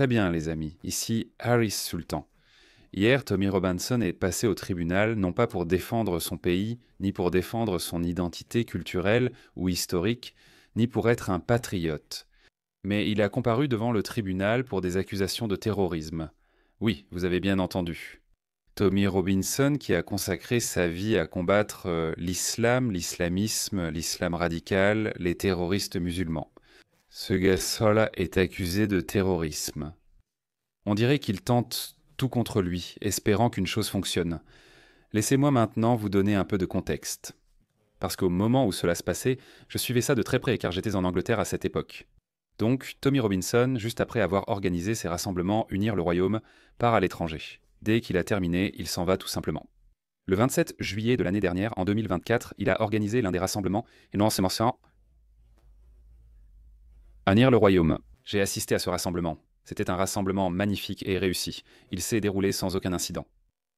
Très bien, les amis. Ici Harris Sultan. Hier, Tommy Robinson est passé au tribunal non pas pour défendre son pays, ni pour défendre son identité culturelle ou historique, ni pour être un patriote. Mais il a comparu devant le tribunal pour des accusations de terrorisme. Oui, vous avez bien entendu. Tommy Robinson, qui a consacré sa vie à combattre l'islam, l'islamisme, l'islam radical, les terroristes musulmans. Ce gars-là est accusé de terrorisme. On dirait qu'il tente tout contre lui, espérant qu'une chose fonctionne. Laissez-moi maintenant vous donner un peu de contexte. Parce qu'au moment où cela se passait, je suivais ça de très près car j'étais en Angleterre à cette époque. Donc, Tommy Robinson, juste après avoir organisé ses rassemblements Unir le Royaume, part à l'étranger. Dès qu'il a terminé, il s'en va tout simplement. Le 27 juillet de l'année dernière, en 2024, il a organisé l'un des rassemblements, et non, c'est mention, Unir le Royaume. J'ai assisté à ce rassemblement. C'était un rassemblement magnifique et réussi. Il s'est déroulé sans aucun incident.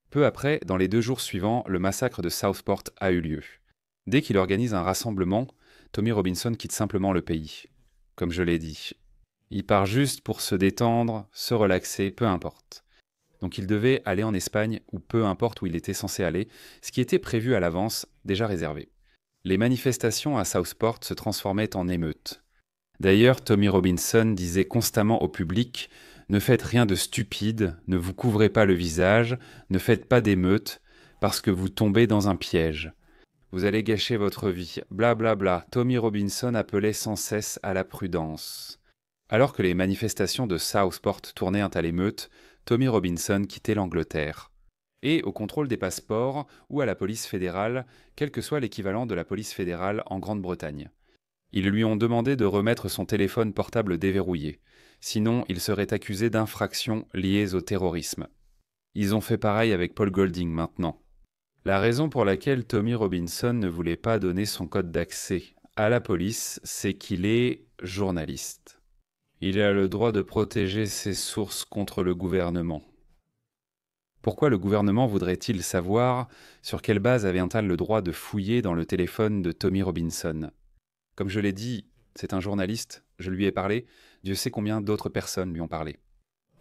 Peu après, dans les 2 jours suivants, le massacre de Southport a eu lieu. Dès qu'il organise un rassemblement, Tommy Robinson quitte simplement le pays. Comme je l'ai dit. Il part juste pour se détendre, se relaxer, peu importe. Donc il devait aller en Espagne, ou peu importe où il était censé aller, ce qui était prévu à l'avance, déjà réservé. Les manifestations à Southport se transformaient en émeutes. D'ailleurs, Tommy Robinson disait constamment au public « Ne faites rien de stupide, ne vous couvrez pas le visage, ne faites pas d'émeutes, parce que vous tombez dans un piège. Vous allez gâcher votre vie, blablabla. Bla bla. » Tommy Robinson appelait sans cesse à la prudence. Alors que les manifestations de Southport tournaient à l'émeute, Tommy Robinson quittait l'Angleterre. Et au contrôle des passeports ou à la police fédérale, quel que soit l'équivalent de la police fédérale en Grande-Bretagne. Ils lui ont demandé de remettre son téléphone portable déverrouillé. Sinon, il serait accusé d'infractions liées au terrorisme. Ils ont fait pareil avec Paul Golding maintenant. La raison pour laquelle Tommy Robinson ne voulait pas donner son code d'accès à la police, c'est qu'il est journaliste. Il a le droit de protéger ses sources contre le gouvernement. Pourquoi le gouvernement voudrait-il savoir sur quelle base avait-il le droit de fouiller dans le téléphone de Tommy Robinson ? Comme je l'ai dit, c'est un journaliste, je lui ai parlé, Dieu sait combien d'autres personnes lui ont parlé.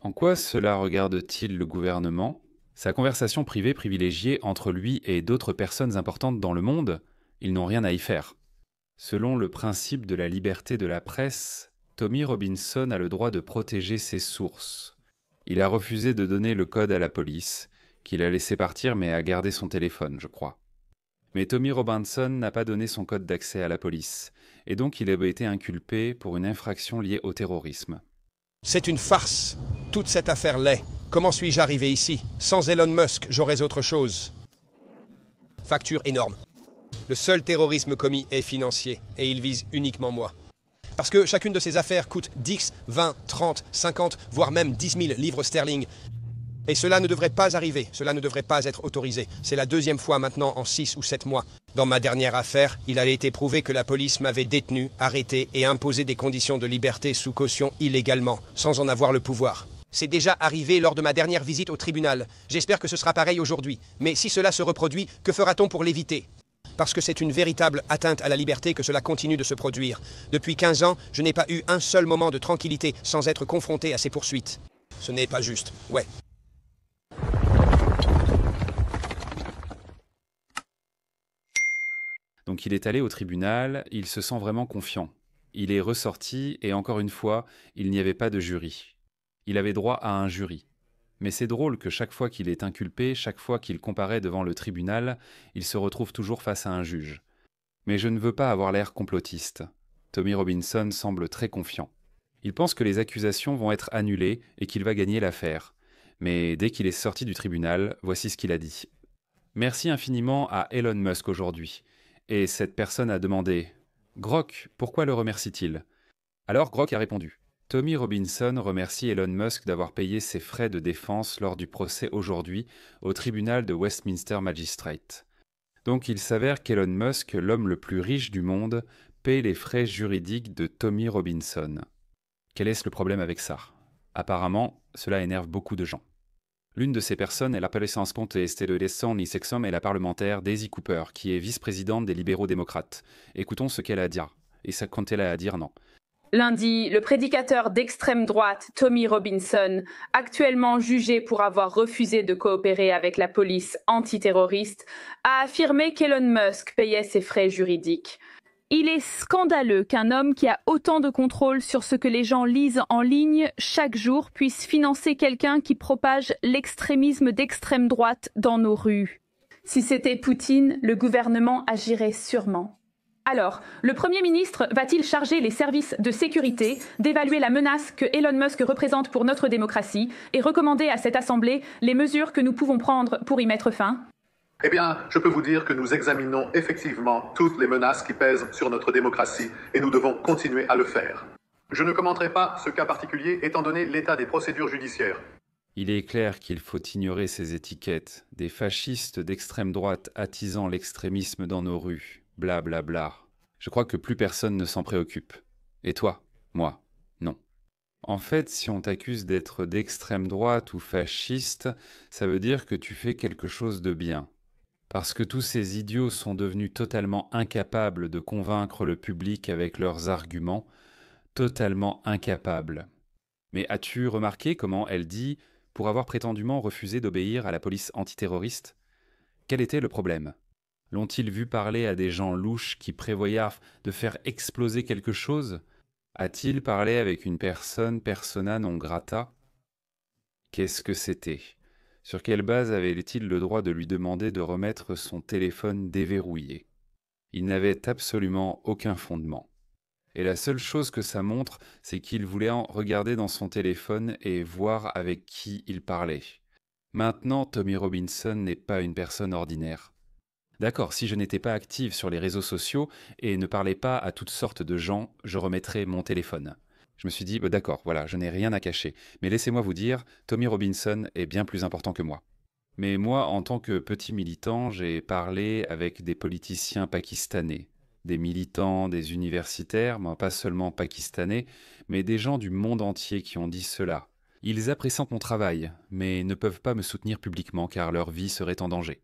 En quoi cela regarde-t-il le gouvernement ? Sa conversation privée privilégiée entre lui et d'autres personnes importantes dans le monde, ils n'ont rien à y faire. Selon le principe de la liberté de la presse, Tommy Robinson a le droit de protéger ses sources. Il a refusé de donner le code à la police, qu'il a laissé partir mais a gardé son téléphone, je crois. Mais Tommy Robinson n'a pas donné son code d'accès à la police, et donc il a été inculpé pour une infraction liée au terrorisme. C'est une farce. Toute cette affaire l'est. Comment suis-je arrivé ici? Sans Elon Musk, j'aurais autre chose. Facture énorme. Le seul terrorisme commis est financier, et il vise uniquement moi. Parce que chacune de ces affaires coûte 10, 20, 30, 50, voire même 10 000 livres sterling. Et cela ne devrait pas arriver, cela ne devrait pas être autorisé. C'est la 2e fois maintenant en 6 ou 7 mois. Dans ma dernière affaire, il a été prouvé que la police m'avait détenu, arrêté et imposé des conditions de liberté sous caution illégalement, sans en avoir le pouvoir. C'est déjà arrivé lors de ma dernière visite au tribunal. J'espère que ce sera pareil aujourd'hui. Mais si cela se reproduit, que fera-t-on pour l'éviter ? Parce que c'est une véritable atteinte à la liberté que cela continue de se produire. Depuis 15 ans, je n'ai pas eu un seul moment de tranquillité sans être confronté à ces poursuites. Ce n'est pas juste, ouais. Donc il est allé au tribunal, il se sent vraiment confiant. Il est ressorti et encore une fois, il n'y avait pas de jury. Il avait droit à un jury. Mais c'est drôle que chaque fois qu'il est inculpé, chaque fois qu'il comparaît devant le tribunal, il se retrouve toujours face à un juge. Mais je ne veux pas avoir l'air complotiste. Tommy Robinson semble très confiant. Il pense que les accusations vont être annulées et qu'il va gagner l'affaire. Mais dès qu'il est sorti du tribunal, voici ce qu'il a dit. Merci infiniment à Elon Musk aujourd'hui. Et cette personne a demandé « Grok, pourquoi le remercie-t-il » Alors Grok a répondu « Tommy Robinson remercie Elon Musk d'avoir payé ses frais de défense lors du procès aujourd'hui au tribunal de Westminster Magistrate. » Donc il s'avère qu'Elon Musk, l'homme le plus riche du monde, paie les frais juridiques de Tommy Robinson. Quel est le problème avec ça ? Apparemment, cela énerve beaucoup de gens. L'une de ces personnes est la presidente de l'Estony Sexom et la parlementaire Daisy Cooper, qui est vice-présidente des libéraux démocrates. Écoutons ce qu'elle a à dire. Et ça, quand elle a à dire, non. Lundi, le prédicateur d'extrême droite Tommy Robinson, actuellement jugé pour avoir refusé de coopérer avec la police antiterroriste, a affirmé qu'Elon Musk payait ses frais juridiques. Il est scandaleux qu'un homme qui a autant de contrôle sur ce que les gens lisent en ligne chaque jour puisse financer quelqu'un qui propage l'extrémisme d'extrême droite dans nos rues. Si c'était Poutine, le gouvernement agirait sûrement. Alors, le Premier ministre va-t-il charger les services de sécurité d'évaluer la menace que Elon Musk représente pour notre démocratie et recommander à cette Assemblée les mesures que nous pouvons prendre pour y mettre fin ? Eh bien, je peux vous dire que nous examinons effectivement toutes les menaces qui pèsent sur notre démocratie et nous devons continuer à le faire. Je ne commenterai pas ce cas particulier étant donné l'état des procédures judiciaires. Il est clair qu'il faut ignorer ces étiquettes, des fascistes d'extrême droite attisant l'extrémisme dans nos rues. Bla bla bla. Je crois que plus personne ne s'en préoccupe. Et toi? Moi? Non. En fait, si on t'accuse d'être d'extrême droite ou fasciste, ça veut dire que tu fais quelque chose de bien. Parce que tous ces idiots sont devenus totalement incapables de convaincre le public avec leurs arguments, totalement incapables. Mais as-tu remarqué comment elle dit, pour avoir prétendument refusé d'obéir à la police antiterroriste? Quel était le problème? L'ont-ils vu parler à des gens louches qui prévoyaient de faire exploser quelque chose? A-t-il parlé avec une personne persona non grata? Qu'est-ce que c'était? Sur quelle base avait-il le droit de lui demander de remettre son téléphone déverrouillé? Il n'avait absolument aucun fondement. Et la seule chose que ça montre, c'est qu'il voulait regarder dans son téléphone et voir avec qui il parlait. Maintenant, Tommy Robinson n'est pas une personne ordinaire. D'accord, si je n'étais pas active sur les réseaux sociaux et ne parlais pas à toutes sortes de gens, je remettrais mon téléphone. Je me suis dit, d'accord, voilà, je n'ai rien à cacher. Mais laissez-moi vous dire, Tommy Robinson est bien plus important que moi. Mais moi, en tant que petit militant, j'ai parlé avec des politiciens pakistanais, des militants, des universitaires, moi, pas seulement pakistanais, mais des gens du monde entier qui ont dit cela. Ils apprécient mon travail, mais ne peuvent pas me soutenir publiquement car leur vie serait en danger.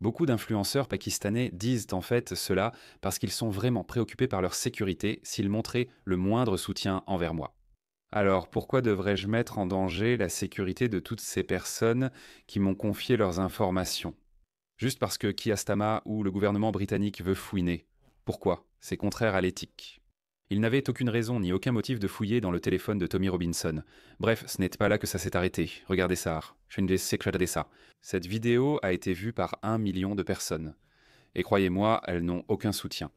Beaucoup d'influenceurs pakistanais disent en fait cela parce qu'ils sont vraiment préoccupés par leur sécurité s'ils montraient le moindre soutien envers moi. Alors pourquoi devrais-je mettre en danger la sécurité de toutes ces personnes qui m'ont confié leurs informations? Juste parce que Kiastama ou le gouvernement britannique veut fouiner. Pourquoi? C'est contraire à l'éthique. Il n'avait aucune raison ni aucun motif de fouiller dans le téléphone de Tommy Robinson. Bref, ce n'est pas là que ça s'est arrêté. Regardez ça. ça. Cette vidéo a été vue par 1 million de personnes. Et croyez-moi, elles n'ont aucun soutien.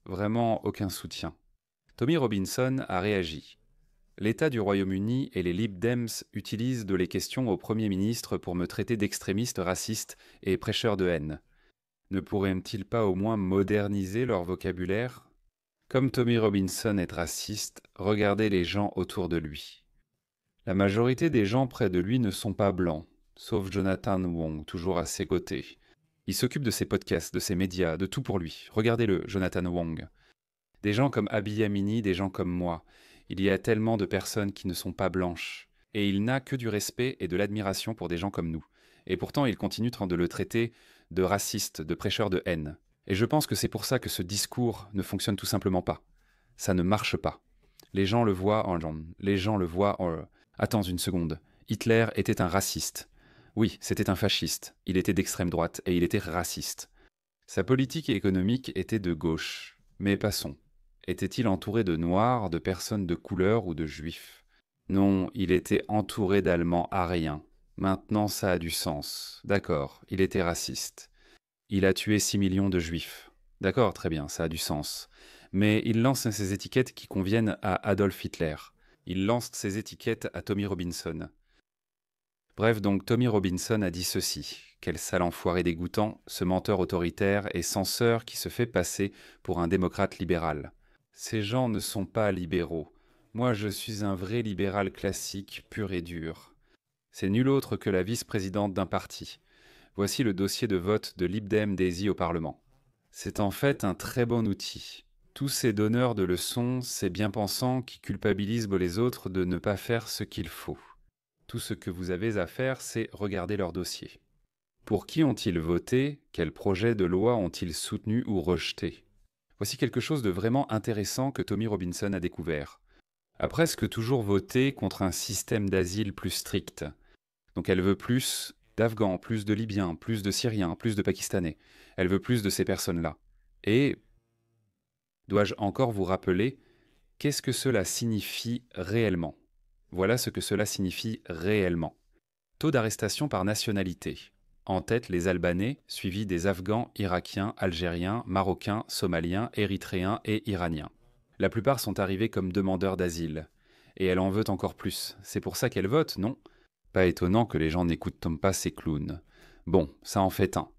Vraiment aucun soutien. Tommy Robinson a réagi. L'État du Royaume-Uni et les Lib Dems utilisent de les questions au Premier ministre pour me traiter d'extrémiste raciste et prêcheur de haine. Ne pourraient-ils pas au moins moderniser leur vocabulaire ? Comme Tommy Robinson est raciste, regardez les gens autour de lui. La majorité des gens près de lui ne sont pas blancs, sauf Jonathan Wong, toujours à ses côtés. Il s'occupe de ses podcasts, de ses médias, de tout pour lui. Regardez-le, Jonathan Wong. Des gens comme Abiy Amini, des gens comme moi. Il y a tellement de personnes qui ne sont pas blanches. Et il n'a que du respect et de l'admiration pour des gens comme nous. Et pourtant, il continue de le traiter de raciste, de prêcheur de haine. Et je pense que c'est pour ça que ce discours ne fonctionne tout simplement pas. Ça ne marche pas. Les gens le voient en... Attends une seconde. Hitler était un raciste. Oui, c'était un fasciste. Il était d'extrême droite et il était raciste. Sa politique économique était de gauche. Mais passons. Était-il entouré de noirs, de personnes de couleur ou de juifs? Non, il était entouré d'Allemands ariens. Maintenant, ça a du sens. D'accord, il était raciste. Il a tué 6 millions de juifs. D'accord, très bien, ça a du sens. Mais il lance ces étiquettes qui conviennent à Adolf Hitler. Il lance ces étiquettes à Tommy Robinson. Bref, donc Tommy Robinson a dit ceci. Quel sale enfoiré dégoûtant, ce menteur autoritaire et censeur qui se fait passer pour un démocrate libéral. Ces gens ne sont pas libéraux. Moi, je suis un vrai libéral classique, pur et dur. C'est nul autre que la vice-présidente d'un parti. Voici le dossier de vote de Lib Dem Daisy au Parlement. C'est en fait un très bon outil. Tous ces donneurs de leçons, ces bien-pensants qui culpabilisent les autres de ne pas faire ce qu'il faut. Tout ce que vous avez à faire, c'est regarder leur dossier. Pour qui ont-ils voté? Quels projets de loi ont-ils soutenu ou rejeté? Voici quelque chose de vraiment intéressant que Tommy Robinson a découvert. a presque toujours voté contre un système d'asile plus strict. Donc elle veut plus d'Afghans, plus de Libyens, plus de Syriens, plus de Pakistanais. Elle veut plus de ces personnes-là. Et dois-je encore vous rappeler qu'est-ce que cela signifie réellement? Voilà ce que cela signifie réellement. Taux d'arrestation par nationalité. En tête, les Albanais, suivis des Afghans, Irakiens, Algériens, Marocains, Somaliens, Érythréens et Iraniens. La plupart sont arrivés comme demandeurs d'asile. Et elle en veut encore plus. C'est pour ça qu'elle vote, non? Pas étonnant que les gens n'écoutent pas ces clowns. Bon, ça en fait un.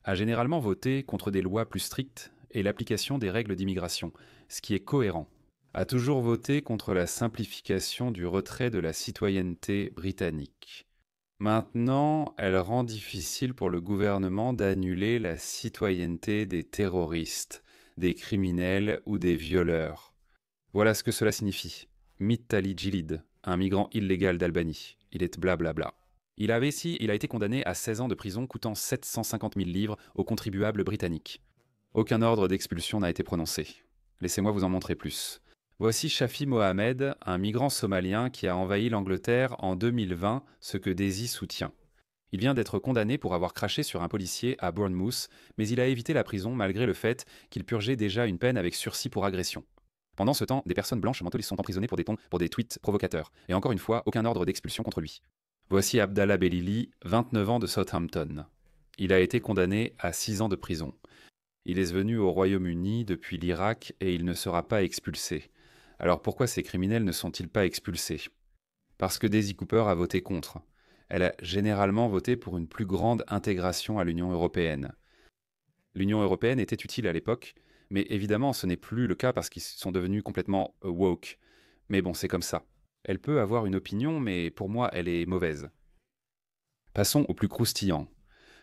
A généralement voté contre des lois plus strictes et l'application des règles d'immigration, ce qui est cohérent. A toujours voté contre la simplification du retrait de la citoyenneté britannique. Maintenant, elle rend difficile pour le gouvernement d'annuler la citoyenneté des terroristes, des criminels ou des violeurs. Voilà ce que cela signifie. Mittali Djilid, un migrant illégal d'Albanie. Il est blablabla. Il a été condamné à 16 ans de prison coûtant 750 000 livres aux contribuables britanniques. Aucun ordre d'expulsion n'a été prononcé. Laissez-moi vous en montrer plus. Voici Shafi Mohamed, un migrant somalien qui a envahi l'Angleterre en 2020, ce que Daisy soutient. Il vient d'être condamné pour avoir craché sur un policier à Bournemouth, mais il a évité la prison malgré le fait qu'il purgeait déjà une peine avec sursis pour agression. Pendant ce temps, des personnes blanches mentalistes sont emprisonnées pour des tweets provocateurs. Et encore une fois, aucun ordre d'expulsion contre lui. Voici Abdallah Belili, 29 ans de Southampton. Il a été condamné à 6 ans de prison. Il est venu au Royaume-Uni depuis l'Irak et il ne sera pas expulsé. Alors pourquoi ces criminels ne sont-ils pas expulsés? Parce que Daisy Cooper a voté contre. Elle a généralement voté pour une plus grande intégration à l'Union européenne. L'Union européenne était utile à l'époque, mais évidemment ce n'est plus le cas parce qu'ils sont devenus complètement woke. Mais bon, c'est comme ça. Elle peut avoir une opinion, mais pour moi elle est mauvaise. Passons au plus croustillant.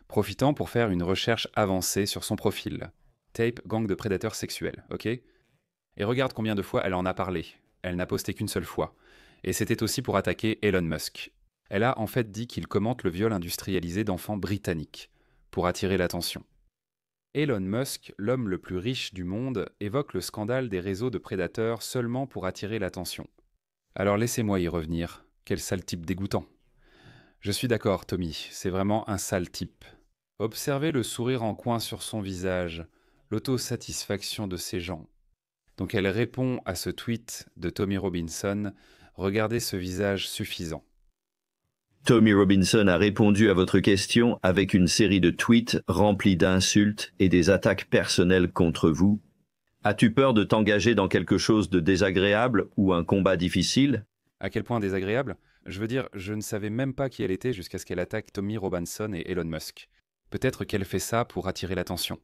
Profitant pour faire une recherche avancée sur son profil. Tape gang de prédateurs sexuels, ok? Et regarde combien de fois elle en a parlé. Elle n'a posté qu'une seule fois. Et c'était aussi pour attaquer Elon Musk. Elle a en fait dit qu'il commente le viol industrialisé d'enfants britanniques, pour attirer l'attention. Elon Musk, l'homme le plus riche du monde, évoque le scandale des réseaux de prédateurs seulement pour attirer l'attention. Alors laissez-moi y revenir. Quel sale type dégoûtant. Je suis d'accord, Tommy, c'est vraiment un sale type. Observez le sourire en coin sur son visage, l'autosatisfaction de ces gens. Donc elle répond à ce tweet de Tommy Robinson, regardez ce visage suffisant. Tommy Robinson a répondu à votre question avec une série de tweets remplis d'insultes et des attaques personnelles contre vous. As-tu peur de t'engager dans quelque chose de désagréable ou un combat difficile? À quel point désagréable? Je veux dire, je ne savais même pas qui elle était jusqu'à ce qu'elle attaque Tommy Robinson et Elon Musk. Peut-être qu'elle fait ça pour attirer l'attention.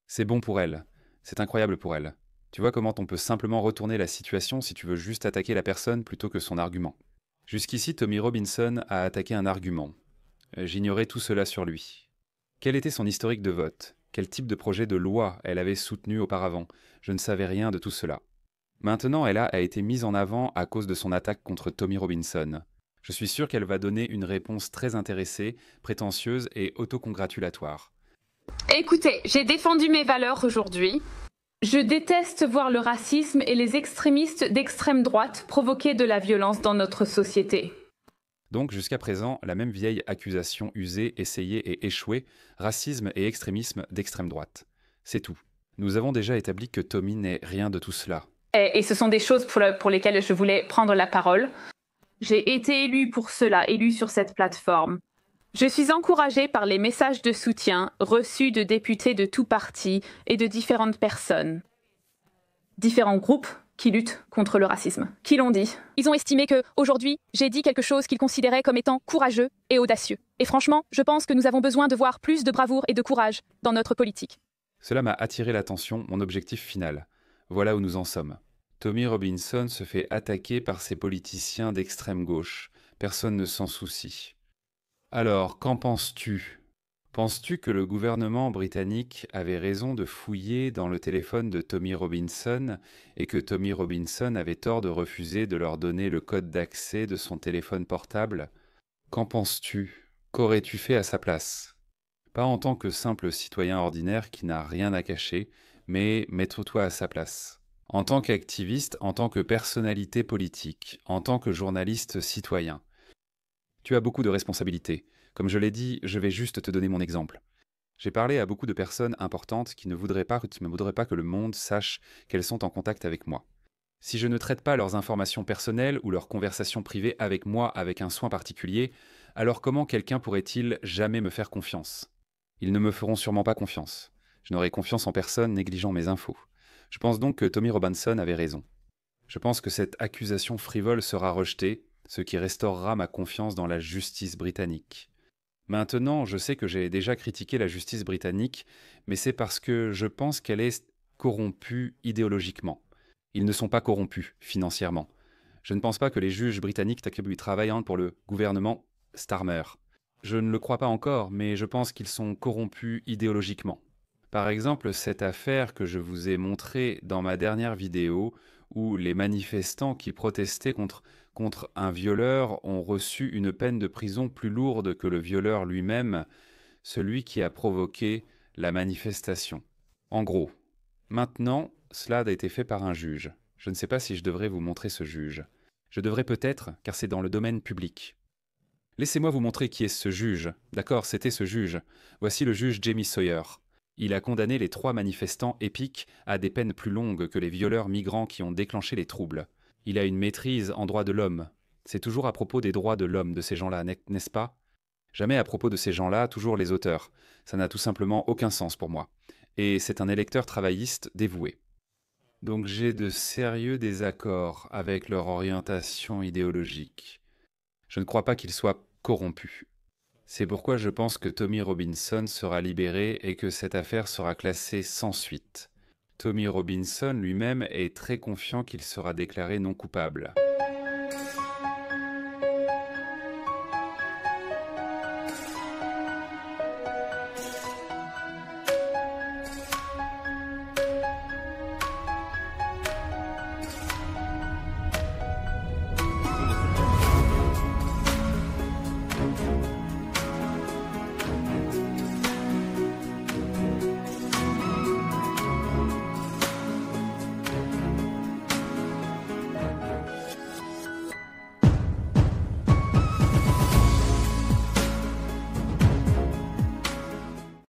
C'est bon pour elle. C'est incroyable pour elle. Tu vois comment on peut simplement retourner la situation si tu veux juste attaquer la personne plutôt que son argument. Jusqu'ici, Tommy Robinson a attaqué un argument. J'ignorais tout cela sur lui. Quel était son historique de vote? Quel type de projet de loi elle avait soutenu auparavant? Je ne savais rien de tout cela. Maintenant, elle a été mise en avant à cause de son attaque contre Tommy Robinson. Je suis sûr qu'elle va donner une réponse très intéressée, prétentieuse et autocongratulatoire. Écoutez, j'ai défendu mes valeurs aujourd'hui. Je déteste voir le racisme et les extrémistes d'extrême droite provoquer de la violence dans notre société. Donc jusqu'à présent, la même vieille accusation usée, essayée et échouée, racisme et extrémisme d'extrême droite. C'est tout. Nous avons déjà établi que Tommy n'est rien de tout cela. Et ce sont des choses pour lesquelles je voulais prendre la parole. J'ai été élue pour cela, élue sur cette plateforme. Je suis encouragée par les messages de soutien reçus de députés de tous partis et de différentes personnes. Différents groupes qui luttent contre le racisme. Qui l'ont dit? Ils ont estimé que, aujourd'hui, j'ai dit quelque chose qu'ils considéraient comme étant courageux et audacieux. Et franchement, je pense que nous avons besoin de voir plus de bravoure et de courage dans notre politique. Cela m'a attiré l'attention, mon objectif final. Voilà où nous en sommes. Tommy Robinson se fait attaquer par ces politiciens d'extrême gauche. Personne ne s'en soucie. Alors, qu'en penses-tu? Penses-tu que le gouvernement britannique avait raison de fouiller dans le téléphone de Tommy Robinson et que Tommy Robinson avait tort de refuser de leur donner le code d'accès de son téléphone portable? Qu'en penses-tu? Qu'aurais-tu fait à sa place? Pas en tant que simple citoyen ordinaire qui n'a rien à cacher, mais mets-toi à sa place. En tant qu'activiste, en tant que personnalité politique, en tant que journaliste citoyen. Tu as beaucoup de responsabilités. Comme je l'ai dit, je vais juste te donner mon exemple. J'ai parlé à beaucoup de personnes importantes qui ne voudraient pas que le monde sache qu'elles sont en contact avec moi. Si je ne traite pas leurs informations personnelles ou leurs conversations privées avec moi avec un soin particulier, alors comment quelqu'un pourrait-il jamais me faire confiance? Ils ne me feront sûrement pas confiance. Je n'aurai confiance en personne négligeant mes infos. Je pense donc que Tommy Robinson avait raison. Je pense que cette accusation frivole sera rejetée, ce qui restaurera ma confiance dans la justice britannique. Maintenant, je sais que j'ai déjà critiqué la justice britannique, mais c'est parce que je pense qu'elle est corrompue idéologiquement. Ils ne sont pas corrompus financièrement. Je ne pense pas que les juges britanniques travaillent pour le gouvernement Starmer. Je ne le crois pas encore, mais je pense qu'ils sont corrompus idéologiquement. Par exemple, cette affaire que je vous ai montrée dans ma dernière vidéo, où les manifestants qui protestaient contre un violeur ont reçu une peine de prison plus lourde que le violeur lui-même, celui qui a provoqué la manifestation. En gros, maintenant, cela a été fait par un juge. Je ne sais pas si je devrais vous montrer ce juge. Je devrais peut-être, car c'est dans le domaine public. Laissez-moi vous montrer qui est ce juge. D'accord, c'était ce juge. Voici le juge Jamie Sawyer. Il a condamné les 3 manifestants épiques à des peines plus longues que les violeurs migrants qui ont déclenché les troubles. Il a une maîtrise en droits de l'homme. C'est toujours à propos des droits de l'homme de ces gens-là, n'est-ce pas? Jamais à propos de ces gens-là, toujours les auteurs. Ça n'a tout simplement aucun sens pour moi. Et c'est un électeur travailliste dévoué. Donc j'ai de sérieux désaccords avec leur orientation idéologique. Je ne crois pas qu'ils soient corrompus. C'est pourquoi je pense que Tommy Robinson sera libéré et que cette affaire sera classée sans suite. Tommy Robinson lui-même est très confiant qu'il sera déclaré non coupable.